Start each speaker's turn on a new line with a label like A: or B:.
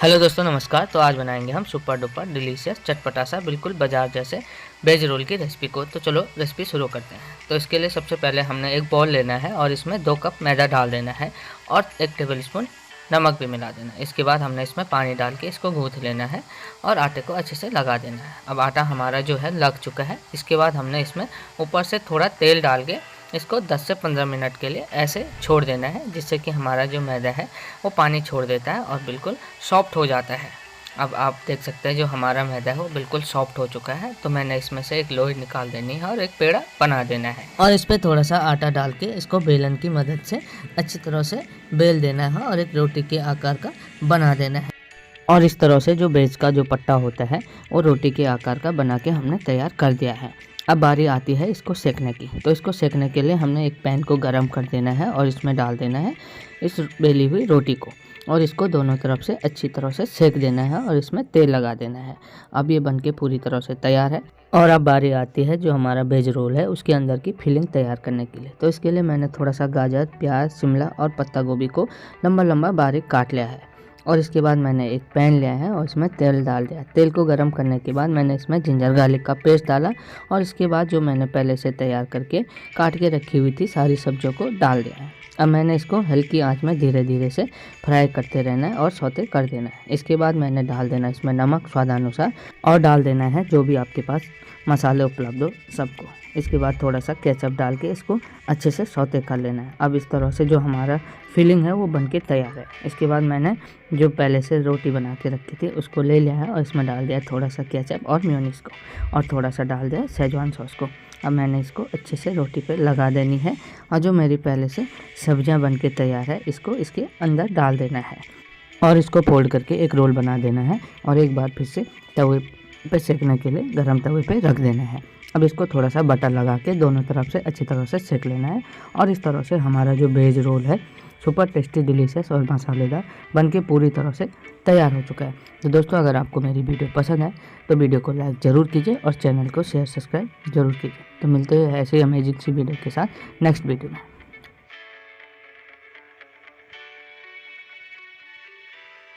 A: Hello दोस्तों, नमस्कार। तो आज बनाएंगे हम सुपर डुपर डिलीशियस चटपटा सा बिल्कुल बाजार जैसे वेज रोल की रेसिपी को। तो चलो रेसिपी शुरू करते हैं। तो इसके लिए सबसे पहले हमने एक बॉल लेना है और इसमें 2 कप मैदा डाल देना है और 1 टेबलस्पून नमक भी मिला देना है। इसके बाद हमने इसमें पानी डाल के इसको गूँथ लेना है और आटे को अच्छे से लगा देना है। अब आटा हमारा जो है लग चुका है। इसके बाद हमने इसमें ऊपर से थोड़ा तेल डाल के इसको 10 से 15 मिनट के लिए ऐसे छोड़ देना है, जिससे कि हमारा जो मैदा है वो पानी छोड़ देता है और बिल्कुल सॉफ्ट हो जाता है। अब आप देख सकते हैं जो हमारा मैदा है वो बिल्कुल सॉफ्ट हो चुका है। तो मैंने इसमें से एक लोई निकाल देनी है और एक पेड़ा बना देना है और इस पर थोड़ा सा आटा डाल के इसको बेलन की मदद से अच्छी तरह से बेल देना है और एक रोटी के आकार का बना देना है। और इस तरह से जो बेस का जो पट्टा होता है वो रोटी के आकार का बना के हमने तैयार कर दिया है। अब बारी आती है इसको सेकने की। तो इसको सेकने के लिए हमने एक पैन को गरम कर देना है और इसमें डाल देना है इस बेली हुई रोटी को और इसको दोनों तरफ से अच्छी तरह से सेक देना है और इसमें तेल लगा देना है। अब ये बनके पूरी तरह से तैयार है। और अब बारी आती है जो हमारा वेज रोल है उसके अंदर की फिलिंग तैयार करने के लिए। तो इसके लिए मैंने थोड़ा सा गाजर, प्याज, शिमला और पत्ता गोभी को लंबा लंबा बारीक काट लिया है। और इसके बाद मैंने एक पैन लिया है और इसमें तेल डाल दिया। तेल को गर्म करने के बाद मैंने इसमें जिंजर गार्लिक का पेस्ट डाला और इसके बाद जो मैंने पहले से तैयार करके काट के रखी हुई थी सारी सब्जियों को डाल दिया है। अब मैंने इसको हल्की आंच में धीरे धीरे से फ्राई करते रहना है और सौते कर देना है। इसके बाद मैंने डाल देना इसमें नमक स्वादानुसार और डाल देना है जो भी आपके पास मसाले उपलब्ध हो सबको। इसके बाद थोड़ा सा केचप डाल के इसको अच्छे से सौते कर लेना है। अब इस तरह से जो हमारा फिलिंग है वो बनके तैयार है। इसके बाद मैंने जो पहले से रोटी बना के रखी थी उसको ले लिया है और इसमें डाल दिया थोड़ा सा केचप और मेयोनीज को और थोड़ा सा डाल दिया शेजवान सॉस को। अब मैंने इसको अच्छे से रोटी पे लगा देनी है और जो मेरी पहले से सब्जियां बनके तैयार है इसको इसके अंदर डाल देना है और इसको फोल्ड करके एक रोल बना देना है और एक बार फिर से तवे पे सेकने के लिए गरम तवे पे रख देना है। अब इसको थोड़ा सा बटर लगा के दोनों तरफ से अच्छी तरह से सेक लेना है और इस तरह से हमारा जो वेज रोल है सुपर टेस्टी, डिलीशियस और मसालेदार बनके पूरी तरह से तैयार हो चुका है। तो दोस्तों, अगर आपको मेरी वीडियो पसंद है तो वीडियो को लाइक ज़रूर कीजिए और चैनल को शेयर सब्सक्राइब ज़रूर कीजिए। तो मिलते हैं ऐसे ही अमेजिंग सी वीडियो के साथ नेक्स्ट वीडियो में।